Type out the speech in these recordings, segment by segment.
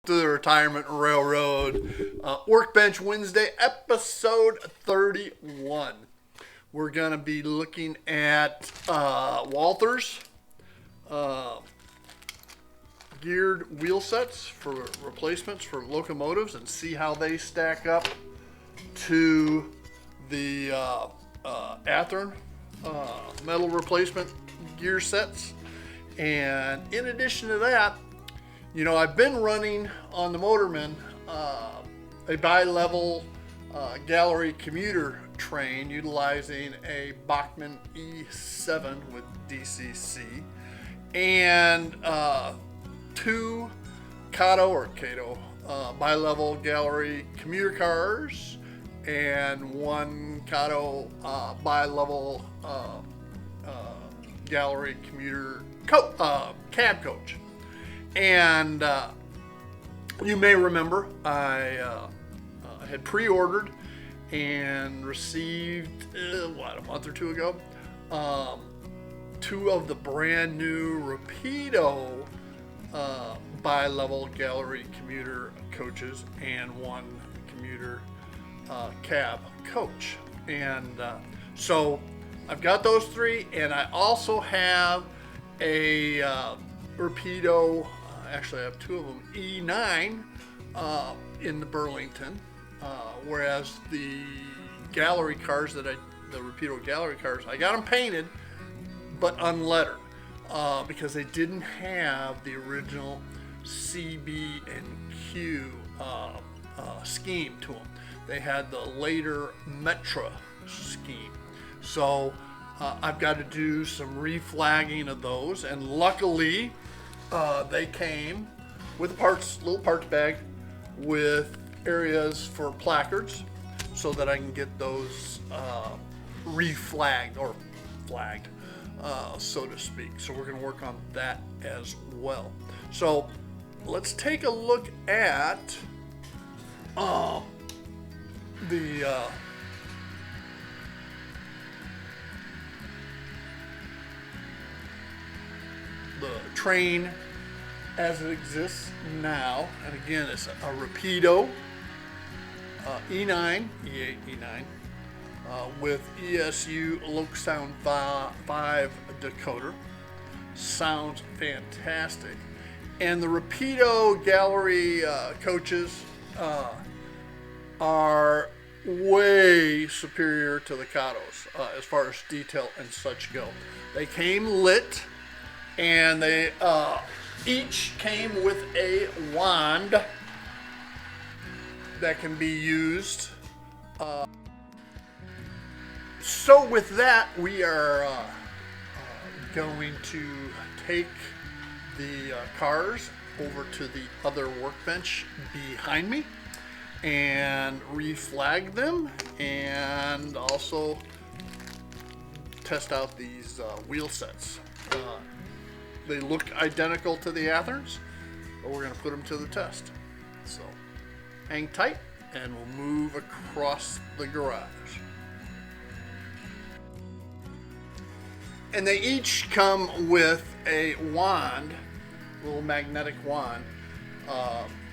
To the Retirement Railroad Workbench Wednesday, episode 31. We're going to be looking at Walthers geared wheel sets for replacements for locomotives and see how they stack up to the Athearn metal replacement gear sets. And in addition to that, you know, I've been running on the Motorman a bi-level gallery commuter train utilizing a Bachmann E7 with DCC and two Cato bi-level gallery commuter cars and one Cato bi-level gallery commuter cab coach. And you may remember I had pre-ordered and received, a month or two ago, two of the brand new Rapido bi-level gallery commuter coaches and one commuter cab coach. And so I've got those three, and I also have a Rapido, actually I have two of them, E9 in the Burlington, whereas the gallery cars the Rapido gallery cars, I got them painted but unlettered because they didn't have the original CB and Q scheme to them. They had the later Metra scheme. So I've got to do some reflagging of those, and luckily they came with a little parts bag with areas for placards so that I can get those reflagged or flagged, so to speak. So we're going to work on that as well. So let's take a look at the train as it exists now. And again, it's a Rapido E9, E8, E9 with ESU Loc Sound 5 decoder. Sounds fantastic. And the Rapido gallery coaches are way superior to the Catos as far as detail and such go. They came lit, and they each came with a wand that can be used. So with that, we are going to take the cars over to the other workbench behind me and reflag them, and also test out these wheel sets. They look identical to the Athearns, but we're going to put them to the test. So hang tight, and we'll move across the garage. And they each come with a wand, a little magnetic wand,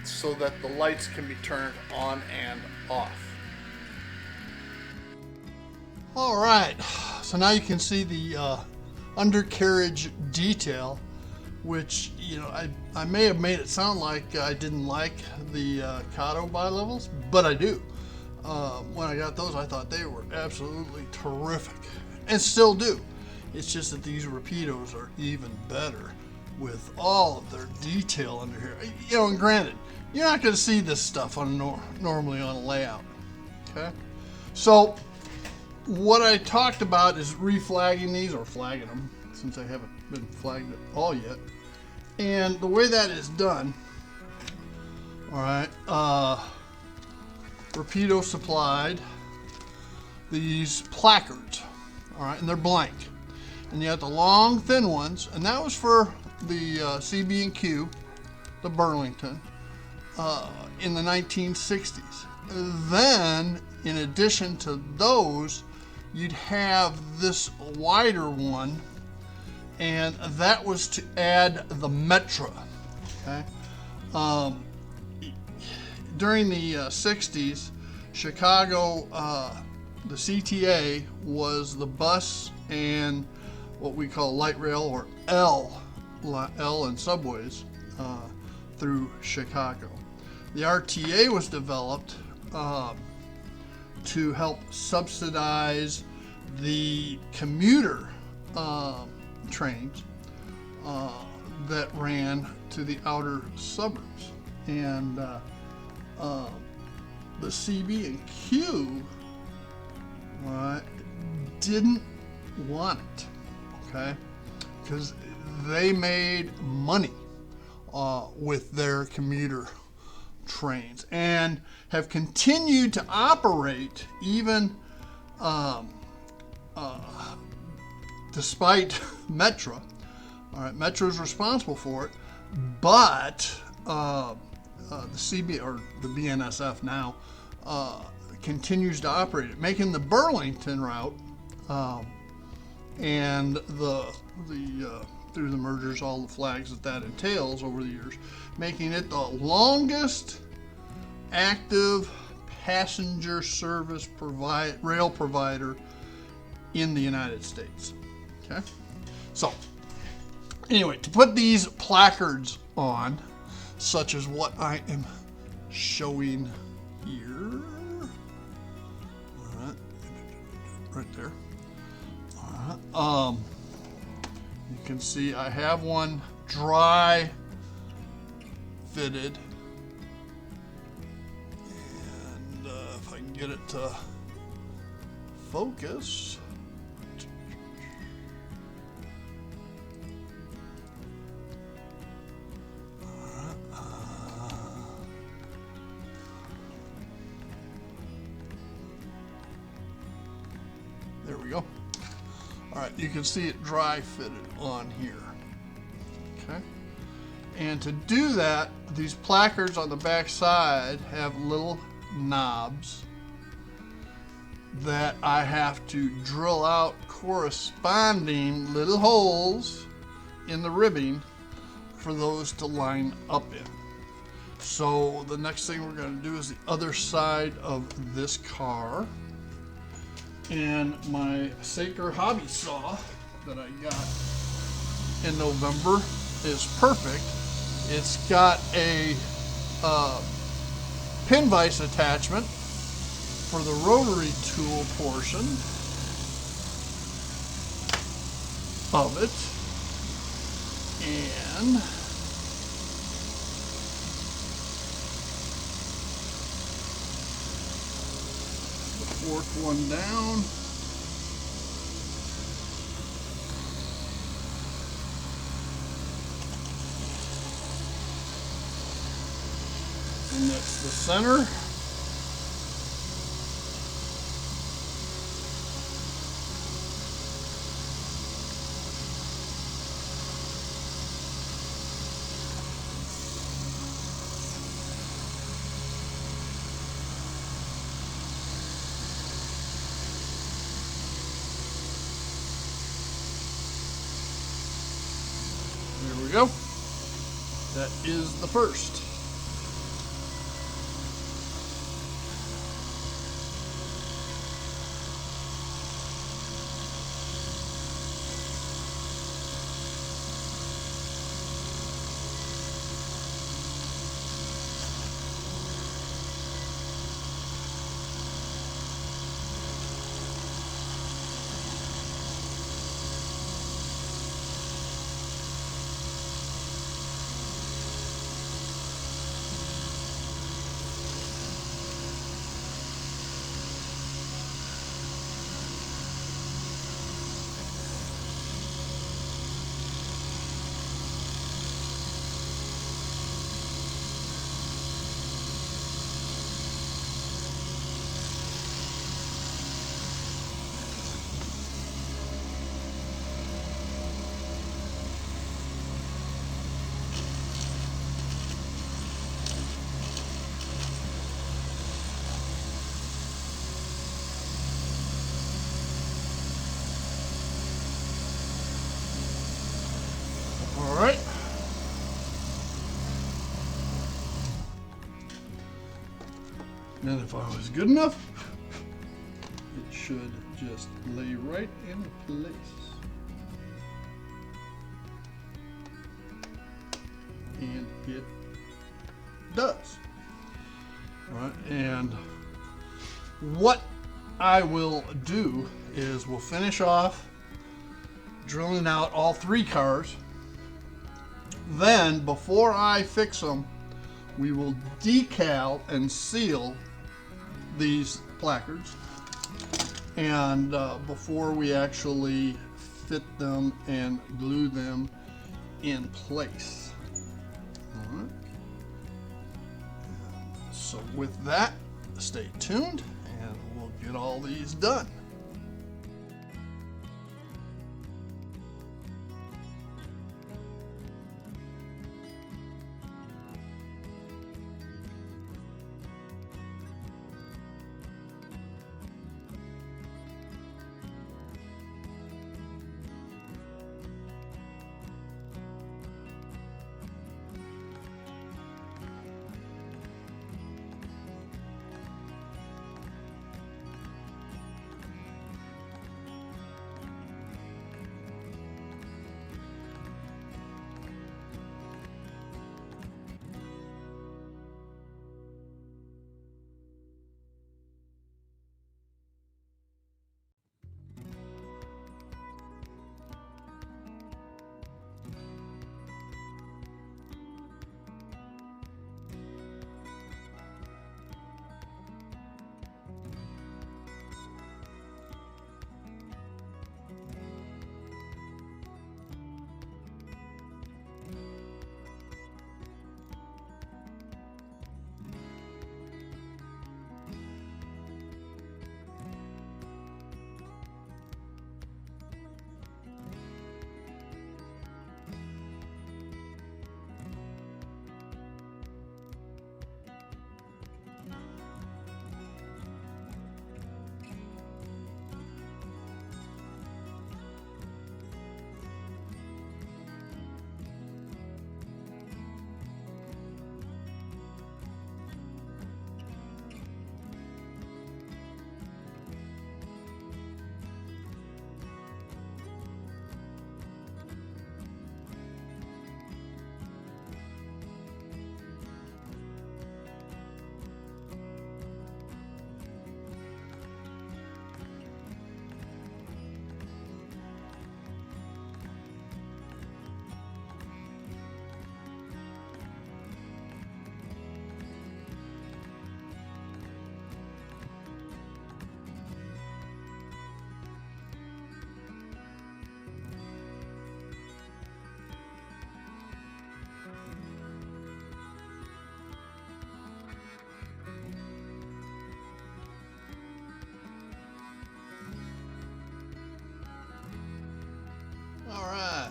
so that the lights can be turned on and off. All right, so now you can see the undercarriage detail, which, you know, I may have made it sound like I didn't like the Cato bi-levels, but I do. When I got those, I thought they were absolutely terrific, and still do. It's just that these Rapidos are even better with all of their detail under here. You know, and granted, you're not going to see this stuff on normally on a layout. Okay, so what I talked about is reflagging these, or flagging them, since I haven't been flagged at all yet. And the way that is done, all right, Rapido supplied these placards, all right, and they're blank. And you have the long, thin ones, and that was for the CB and Q, the Burlington, in the 1960s. Then, in addition to those, you'd have this wider one, and that was to add the Metra. Okay, during the 60s, Chicago, the CTA was the bus and what we call light rail, or L and subways through Chicago. The RTA was developed to help subsidize the commuter trains that ran to the outer suburbs, and the CB and Q didn't want it, okay, because they made money with their commuter trains and have continued to operate even despite Metro. All right, Metro is responsible for it, but the CB, or the BNSF now, continues to operate it, making the Burlington route and through the mergers, all the flags that entails over the years, making it the longest active passenger service rail provider in the United States. Okay, so anyway, to put these placards on, such as what I am showing here, all right, right there. All right. You can see I have one dry fitted, and if I can get it to focus. There we go. All right, you can see it dry fitted on here. Okay, and to do that, these placards on the back side have little knobs that I have to drill out corresponding little holes in the ribbing for those to line up in. So the next thing we're going to do is the other side of this car. And my Saker hobby saw that I got in November is perfect. It's got a pin vise attachment for the rotary tool portion of it, and the fourth one down. And that's the center. There we go. That is the first. And if I was good enough, it should just lay right in place. And it does. All right, and what I will do is we'll finish off drilling out all 3 cars. Then, before I fix them, we will decal and seal these placards. And before we actually fit them and glue them in place. All right. So with that, stay tuned and we'll get all these done.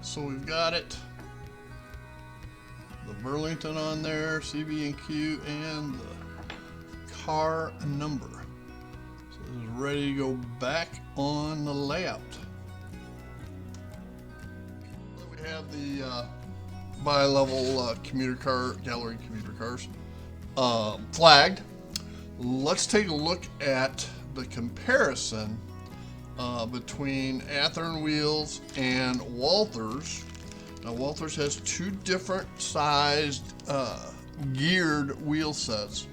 So we've got it, the Burlington on there, CB&Q, and the car number. So this is ready to go back on the layout. We have the bi-level commuter car, gallery commuter cars flagged. Let's take a look at the comparison between Athearn wheels and Walthers. Now Walthers has 2 different sized geared wheel sets.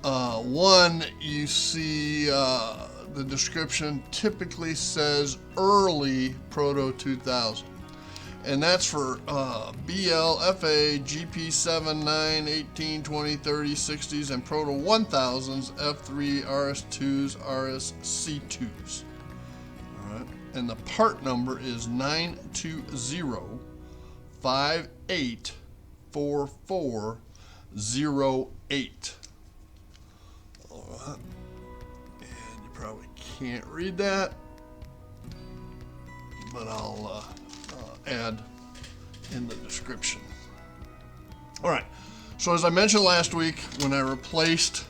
One, you see the description typically says early Proto 2000. And that's for BL, FA, GP7, 9, 18, 20, 30, 60s, and Proto 1000s, F3, RS2s, RSC2s. All right. And the part number is 920584408. All right. And you probably can't read that, but I'll add in the description. All right, so as I mentioned last week, when I replaced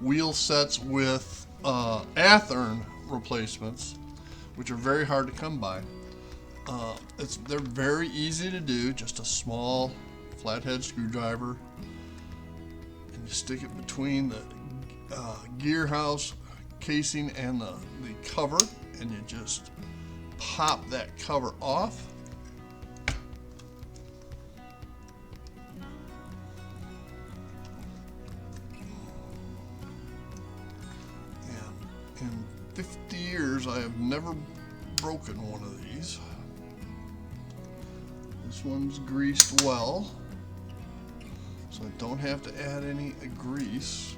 wheel sets with Athearn replacements, which are very hard to come by, they're very easy to do. Just a small flathead screwdriver, and you stick it between gear house casing and the cover, and you just pop that cover off. And in 50 years, I have never broken one of these. This one's greased well, so I don't have to add any grease.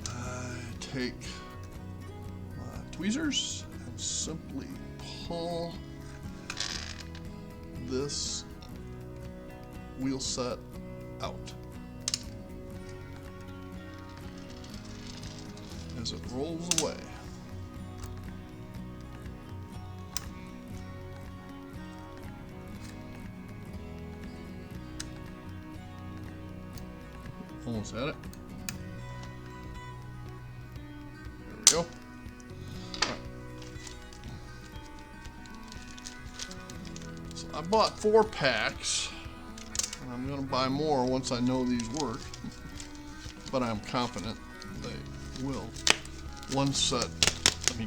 I take my tweezers and simply pull this wheel set out as it rolls away. Almost had it. There we go. Right. So I bought 4 packs, and I'm going to buy more once I know these work, but I'm confident they will.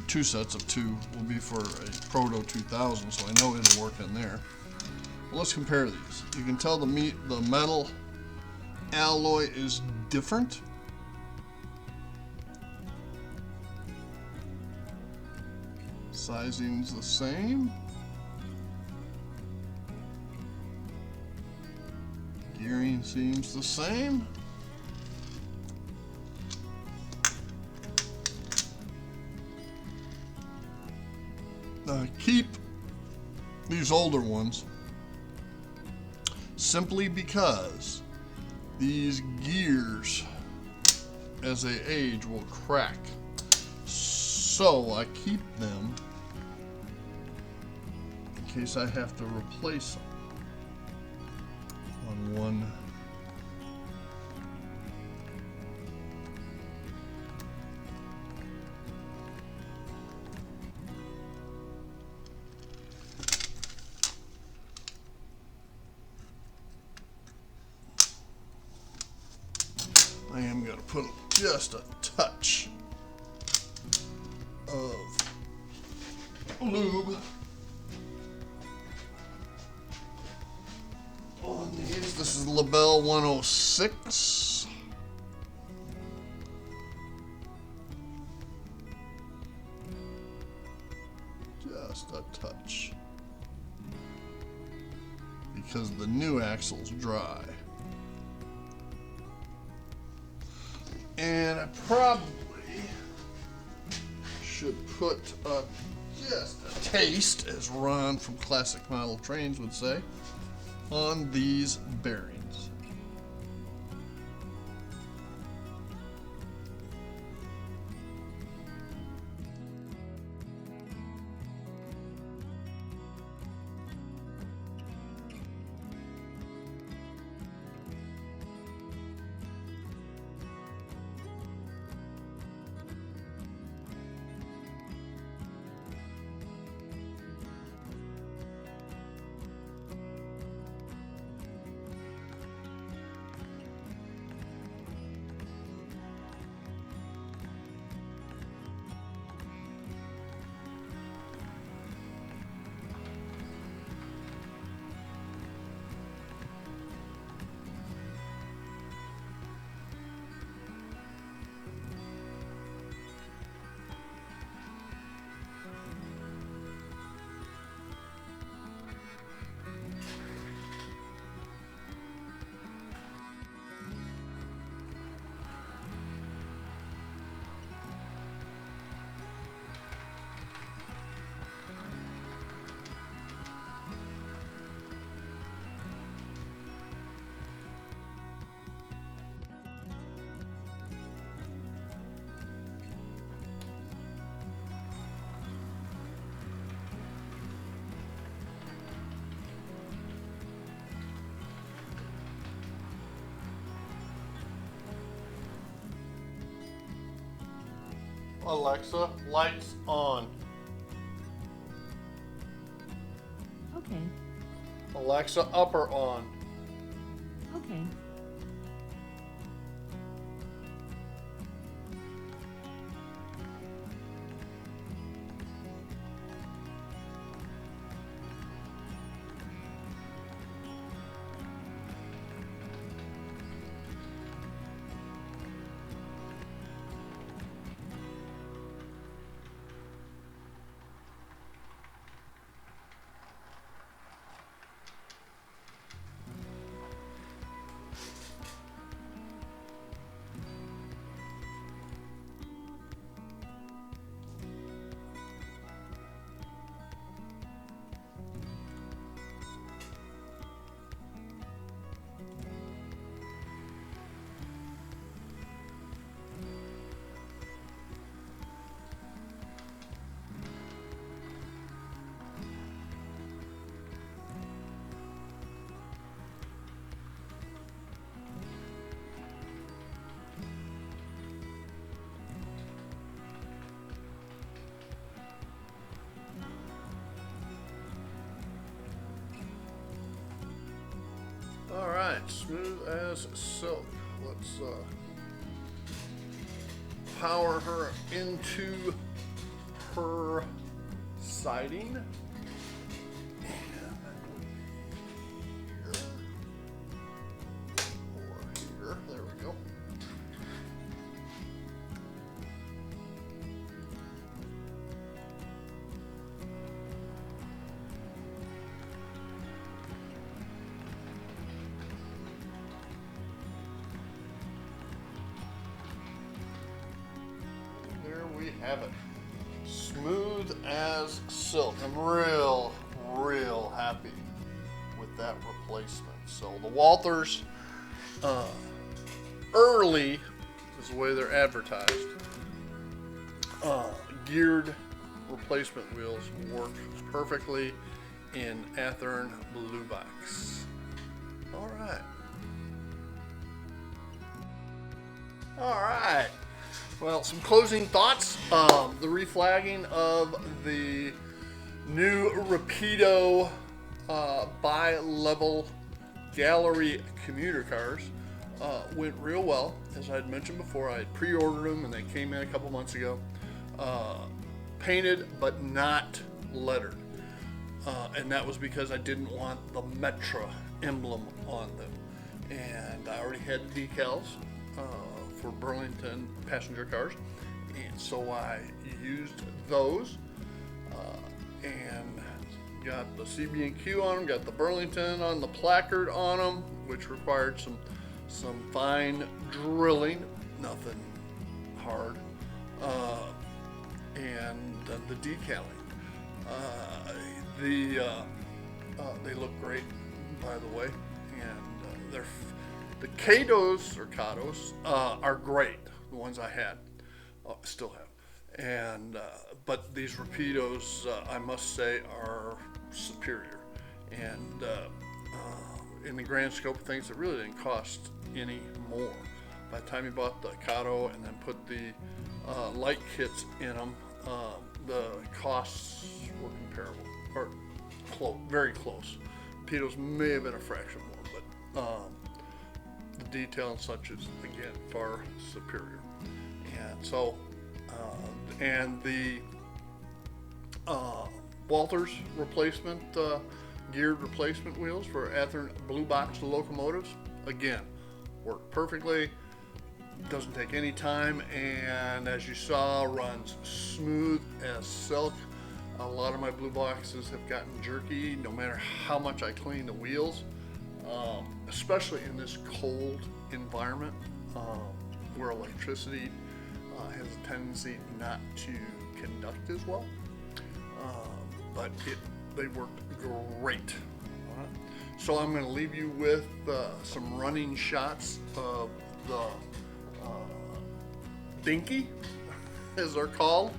2 sets of 2 will be for a Proto 2000, so I know it'll work in there. Well, let's compare these. You can tell the metal alloy is different. Sizing's the same. Gearing seems the same. Keep these older ones simply because these gears, as they age, will crack. So I keep them in case I have to replace them on one. I am going to put just a touch of lube on these. This is Labelle 106. Just a touch. Because the new axle's dry. And I probably should put just a taste, as Ron from Classic Model Trains would say, on these bearings. Alexa, lights on. Okay. Alexa, upper on. Okay. smooth as silk. Let's power her into her siding. There we go. There we have it. Smooth as silk. I'm real happy with that replacement. So the Walthers early is the way they're advertised. Geared replacement wheels work perfectly in Athearn Blue Box. All right. Well, some closing thoughts. The reflagging of the new Rapido Bi Level gallery commuter cars went real well. As I had mentioned before, I had pre-ordered them and they came in a couple months ago. Painted but not lettered. And that was because I didn't want the Metra emblem on them. And I already had decals for Burlington passenger cars. And so I used those and got the CB&Q on them, got the Burlington on the placard on them, which required some fine drilling, nothing hard, and the decaling. They look great, by the way, and the Katos or Katos are great. The ones I had, still have, and but these Rapidos, I must say, are superior, and in the grand scope of things, it really didn't cost any more. By the time you bought the Kato and then put the light kits in them, the costs were comparable, or very close. Rapidos may have been a fraction more, but the detail and such is, again, far superior. And so, and the Walthers replacement, geared replacement wheels for Athearn Blue Box Locomotives, again, work perfectly, doesn't take any time, and as you saw, runs smooth as silk. A lot of my blue boxes have gotten jerky no matter how much I clean the wheels, especially in this cold environment where electricity has a tendency not to conduct as well. But they worked great. All right. So I'm going to leave you with some running shots of the Dinky, as they're called,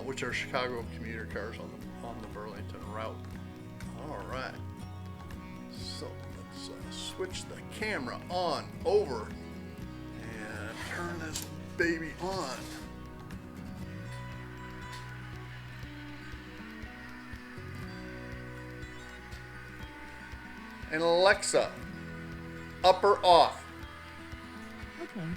which are Chicago commuter cars on the Burlington route. All right. So let's switch the camera on over and turn this baby on. And Alexa, up or off? Okay.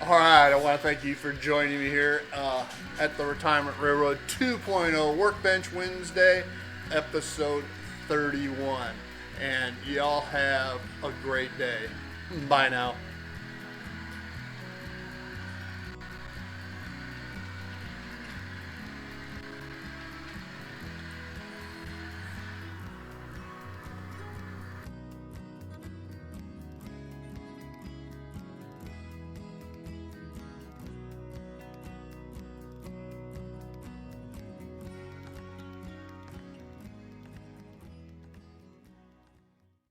All right, I want to thank you for joining me here at the Retirement Railroad 2.0 Workbench Wednesday, episode 31. And y'all have a great day. Bye now.